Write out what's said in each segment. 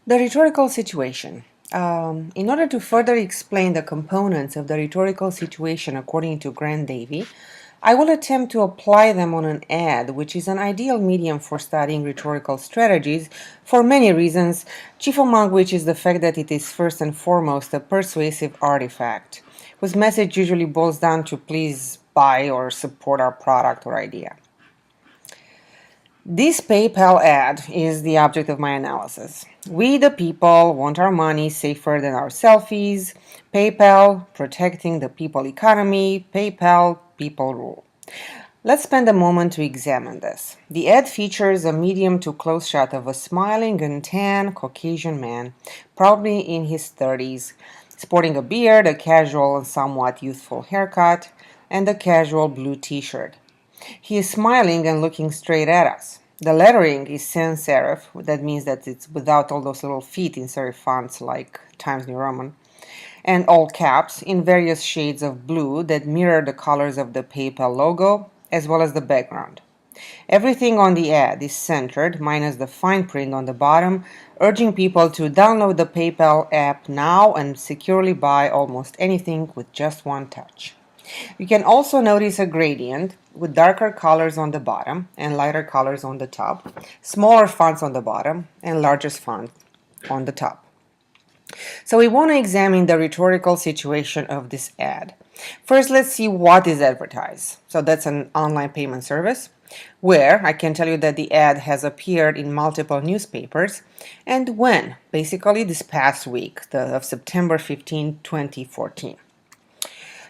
The rhetorical situation. In order to further explain the components of the rhetorical situation according to Grant-Davie, I will attempt to apply them on an ad, which is an ideal medium for studying rhetorical strategies for many reasons, chief among which is the fact that it is first and foremost a persuasive artifact, whose message usually boils down to please buy or support our product or idea. This PayPal ad is the object of my analysis. We, the people, want our money safer than our selfies. PayPal, protecting the people economy. PayPal, people rule. Let's spend a moment to examine this. The ad features a medium to close shot of a smiling and tan Caucasian man, probably in his 30s, sporting a beard, a casual and somewhat youthful haircut, and a casual blue t-shirt. He is smiling and looking straight at us. The lettering is sans serif, that means that it's without all those little feet in serif fonts like Times New Roman, and all caps in various shades of blue that mirror the colors of the PayPal logo as well as the background. Everything on the ad is centered, minus the fine print on the bottom, urging people to download the PayPal app now and securely buy almost anything with just one touch. You can also notice a gradient with darker colors on the bottom and lighter colors on the top, smaller fonts on the bottom and largest font on the top. So we want to examine the rhetorical situation of this ad. First, let's see what is advertised. So that's an online payment service where I can tell you that the ad has appeared in multiple newspapers and when, basically this past week of September 15, 2014.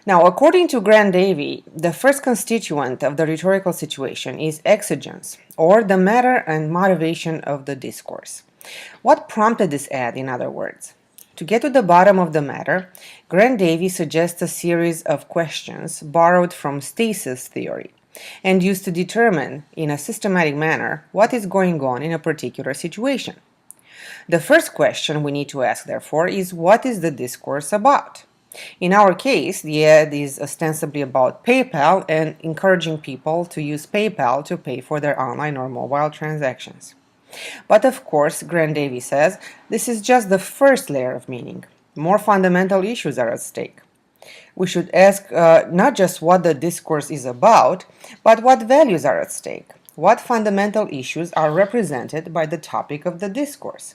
Now, according to Grant-Davie, the first constituent of the rhetorical situation is exigence, or the matter and motivation of the discourse. What prompted this ad, in other words? To get to the bottom of the matter, Grant-Davie suggests a series of questions borrowed from stasis theory and used to determine, in a systematic manner, what is going on in a particular situation. The first question we need to ask, therefore, is what is the discourse about? In our case, the ad is ostensibly about PayPal and encouraging people to use PayPal to pay for their online or mobile transactions. But of course, Grant-Davie says, this is just the first layer of meaning. More fundamental issues are at stake. We should ask not just what the discourse is about, but what values are at stake. What fundamental issues are represented by the topic of the discourse?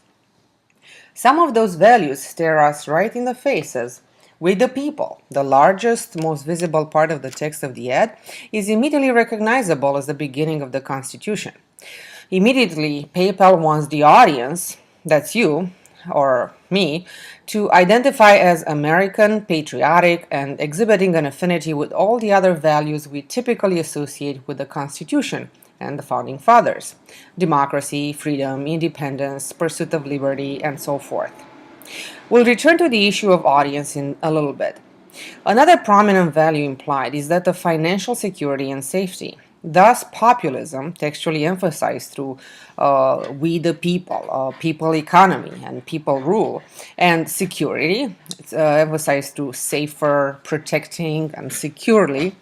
Some of those values stare us right in the faces. We the people, the largest, most visible part of the text of the ad, is immediately recognizable as the beginning of the Constitution. Immediately, PayPal wants the audience, that's you, or me, to identify as American, patriotic, and exhibiting an affinity with all the other values we typically associate with the Constitution and the Founding Fathers: democracy, freedom, independence, pursuit of liberty, and so forth. We'll return to the issue of audience in a little bit. Another prominent value implied is that of financial security and safety. Thus, populism, textually emphasized through we the people, people economy, and people rule, and security, emphasized through safer, protecting, and securely,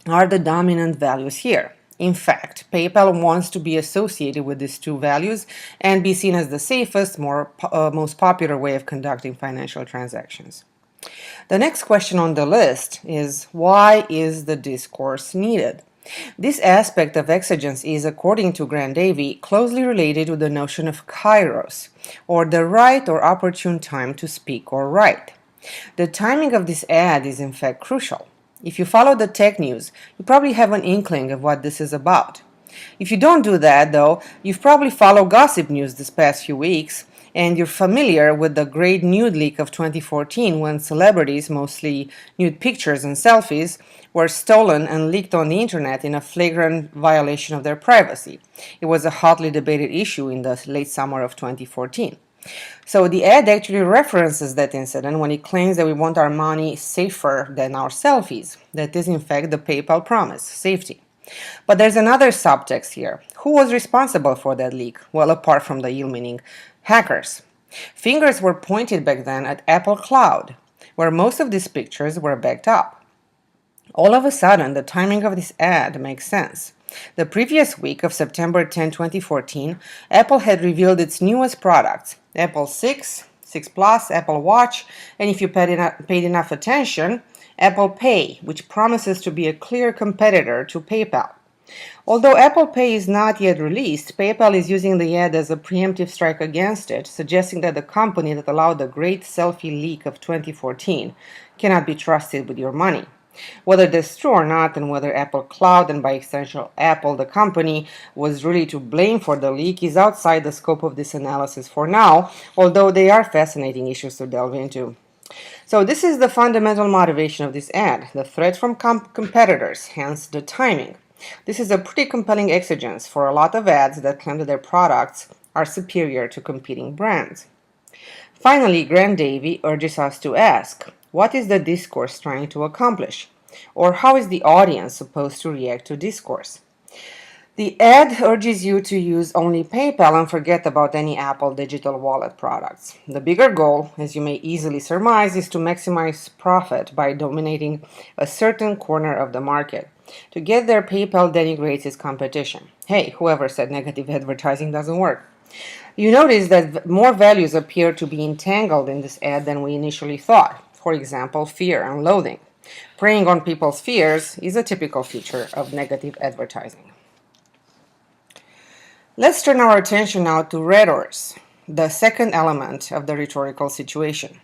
are the dominant values here. In fact, PayPal wants to be associated with these two values and be seen as the safest, most popular way of conducting financial transactions. The next question on the list is, why is the discourse needed? This aspect of exigence is, according to Grant-Davie, closely related to the notion of kairos, or the right or opportune time to speak or write. The timing of this ad is in fact crucial. If you follow the tech news, you probably have an inkling of what this is about. If you don't do that, though, you've probably followed gossip news this past few weeks, and you're familiar with the great nude leak of 2014 when celebrities, mostly nude pictures and selfies, were stolen and leaked on the internet in a flagrant violation of their privacy. It was a hotly debated issue in the late summer of 2014. So the ad actually references that incident when it claims that we want our money safer than our selfies. That is in fact the PayPal promise, safety. But there's another subtext here. Who was responsible for that leak? Well, apart from the ill-meaning hackers. Fingers were pointed back then at Apple Cloud, where most of these pictures were backed up. All of a sudden, the timing of this ad makes sense. The previous week of September 10, 2014, Apple had revealed its newest products, Apple 6, 6 Plus, Apple Watch, and if you paid enough attention, Apple Pay, which promises to be a clear competitor to PayPal. Although Apple Pay is not yet released, PayPal is using the ad as a preemptive strike against it, suggesting that the company that allowed the great selfie leak of 2014 cannot be trusted with your money. Whether this is true or not, and whether Apple Cloud, and by extension Apple the company, was really to blame for the leak is outside the scope of this analysis for now, although they are fascinating issues to delve into. So this is the fundamental motivation of this ad, the threat from competitors, hence the timing. This is a pretty compelling exigence for a lot of ads that claim that their products are superior to competing brands. Finally, Grant-Davie urges us to ask, what is the discourse trying to accomplish? Or how is the audience supposed to react to discourse? The ad urges you to use only PayPal and forget about any Apple digital wallet products. The bigger goal, as you may easily surmise, is to maximize profit by dominating a certain corner of the market. To get there, PayPal denigrates its competition. Hey, whoever said negative advertising doesn't work? You notice that more values appear to be entangled in this ad than we initially thought. For example, fear and loathing. Preying on people's fears is a typical feature of negative advertising. Let's turn our attention now to rhetors, the second element of the rhetorical situation.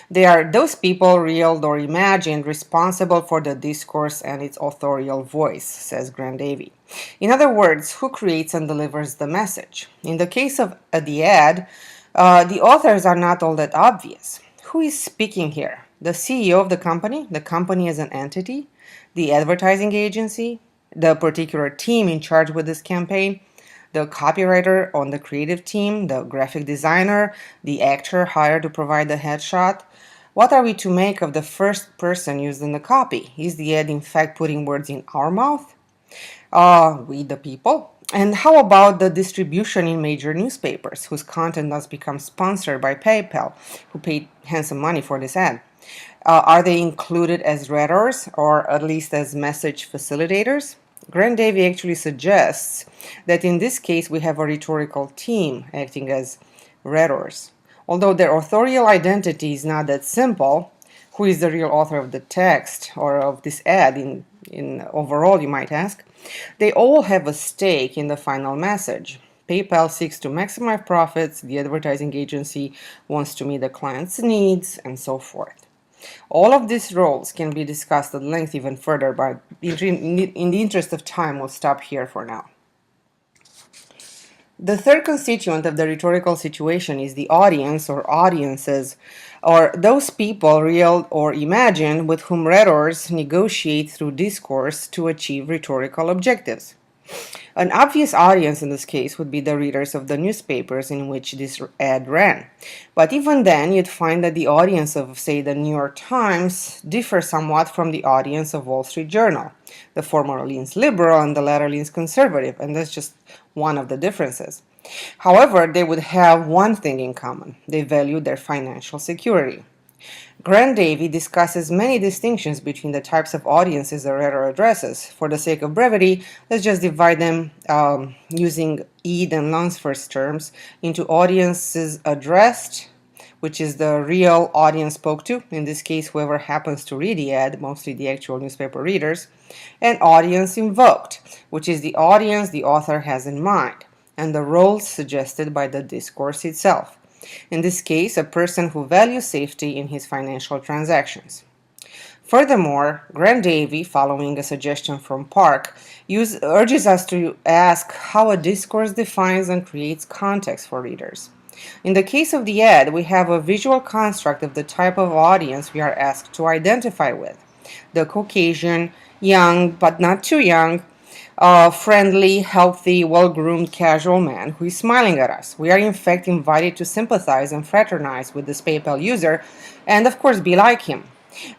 They are those people, real or imagined, responsible for the discourse and its authorial voice, says Grant-Davie. In other words, who creates and delivers the message? In the case of the ad, the authors are not all that obvious. Who is speaking here? The CEO of the company as an entity, the advertising agency, the particular team in charge with this campaign, the copywriter on the creative team, the graphic designer, the actor hired to provide the headshot. What are we to make of the first person used in the copy? Is the ad in fact putting words in our mouth? We the people. And how about the distribution in major newspapers, whose content does become sponsored by PayPal, who paid handsome money for this ad? Are they included as rhetors, or at least as message facilitators? Grant-Davie actually suggests that in this case we have a rhetorical team acting as rhetors. Although their authorial identity is not that simple, who is the real author of the text or of this ad in overall, you might ask, they all have a stake in the final message. PayPal seeks to maximize profits, the advertising agency wants to meet the client's needs, and so forth. All of these roles can be discussed at length even further, but in the interest of time, we'll stop here for now. The third constituent of the rhetorical situation is the audience or audiences, or those people, real or imagined, with whom rhetors negotiate through discourse to achieve rhetorical objectives. An obvious audience in this case would be the readers of the newspapers in which this ad ran. But even then, you'd find that the audience of, say, the New York Times differs somewhat from the audience of Wall Street Journal. The former leans liberal and the latter leans conservative, and that's just one of the differences. However, they would have one thing in common. They value their financial security. Grant-Davie discusses many distinctions between the types of audiences a rhetor addresses. For the sake of brevity, let's just divide them using Ede and Lunsford's terms into audiences addressed, which is the real audience spoke to, in this case whoever happens to read the ad, mostly the actual newspaper readers, and audience invoked, which is the audience the author has in mind, and the roles suggested by the discourse itself. In this case, a person who values safety in his financial transactions. Furthermore, Grant-Davie, following a suggestion from Park, urges us to ask how a discourse defines and creates context for readers. In the case of the ad, we have a visual construct of the type of audience we are asked to identify with. The Caucasian, young but not too young, friendly, healthy, well-groomed, casual man who is smiling at us. We are in fact invited to sympathize and fraternize with this PayPal user and of course be like him.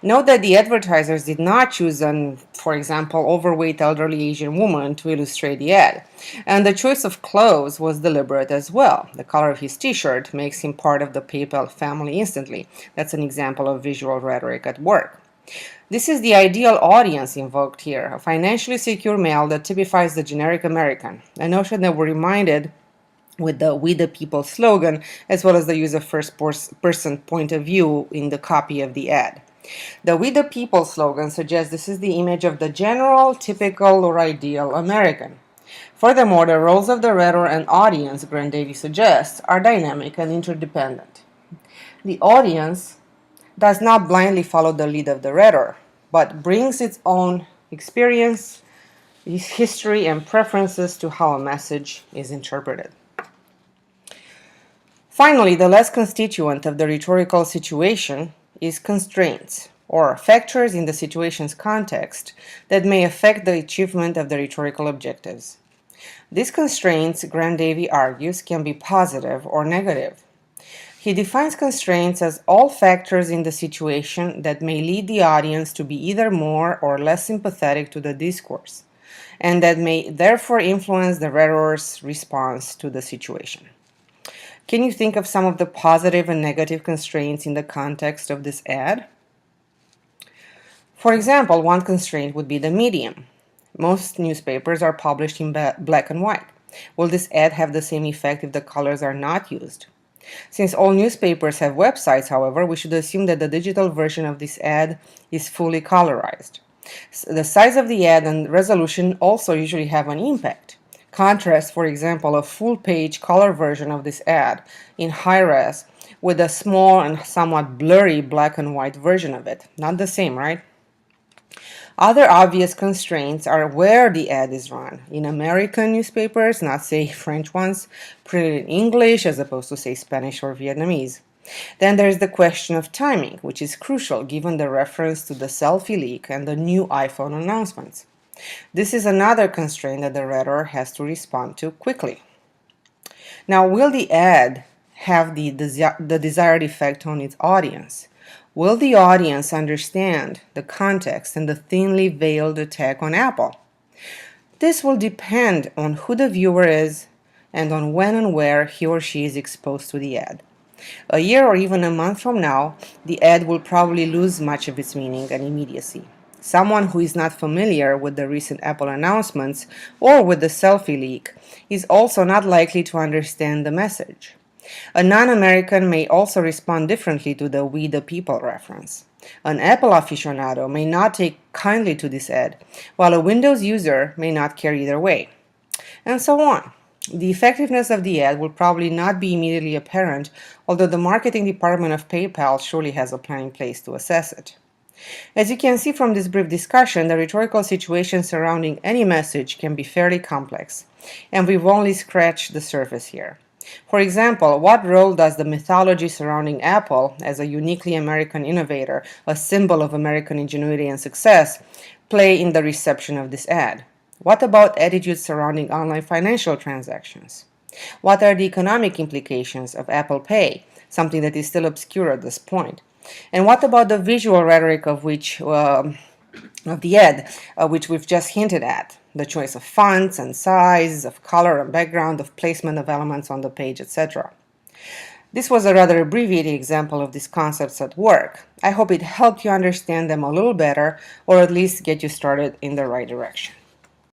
Note that the advertisers did not choose an, for example, overweight elderly Asian woman to illustrate the ad. And the choice of clothes was deliberate as well. The color of his t-shirt makes him part of the PayPal family instantly. That's an example of visual rhetoric at work. This is the ideal audience invoked here, a financially secure male that typifies the generic American, a notion that we're reminded with the "We the People" slogan, as well as the use of first-person point of view in the copy of the ad. The "We the People" slogan suggests this is the image of the general, typical, or ideal American. Furthermore, the roles of the rhetor and audience, Grant-Davie suggests, are dynamic and interdependent. The audience does not blindly follow the lead of the rhetor, but brings its own experience, history, and preferences to how a message is interpreted. Finally, the last constituent of the rhetorical situation is constraints, or factors in the situation's context that may affect the achievement of the rhetorical objectives. These constraints, Grant-Davie argues, can be positive or negative. He defines constraints as all factors in the situation that may lead the audience to be either more or less sympathetic to the discourse, and that may therefore influence the rhetor's response to the situation. Can you think of some of the positive and negative constraints in the context of this ad? For example, one constraint would be the medium. Most newspapers are published in black and white. Will this ad have the same effect if the colors are not used? Since all newspapers have websites, however, we should assume that the digital version of this ad is fully colorized. The size of the ad and resolution also usually have an impact. Contrast, for example, a full-page color version of this ad in high-res with a small and somewhat blurry black and white version of it. Not the same, right? Other obvious constraints are where the ad is run. In American newspapers, not say French ones, printed in English as opposed to say Spanish or Vietnamese. Then there's the question of timing, which is crucial given the reference to the selfie leak and the new iPhone announcements. This is another constraint that the rhetor has to respond to quickly. Now, will the ad have the desired effect on its audience? Will the audience understand the context and the thinly veiled attack on Apple? This will depend on who the viewer is and on when and where he or she is exposed to the ad. A year or even a month from now, the ad will probably lose much of its meaning and immediacy. Someone who is not familiar with the recent Apple announcements or with the selfie leak is also not likely to understand the message. A non-American may also respond differently to the "We the People" reference. An Apple aficionado may not take kindly to this ad, while a Windows user may not care either way, and so on. The effectiveness of the ad will probably not be immediately apparent, although the marketing department of PayPal surely has a plan in place to assess it. As you can see from this brief discussion, the rhetorical situation surrounding any message can be fairly complex, and we've only scratched the surface here. For example, what role does the mythology surrounding Apple as a uniquely American innovator, a symbol of American ingenuity and success, play in the reception of this ad? What about attitudes surrounding online financial transactions? What are the economic implications of Apple Pay, something that is still obscure at this point? And what about the visual rhetoric of the ad, which we've just hinted at? The choice of fonts and size, of color and background, of placement of elements on the page, etc. This was a rather abbreviated example of these concepts at work. I hope it helped you understand them a little better, or at least get you started in the right direction.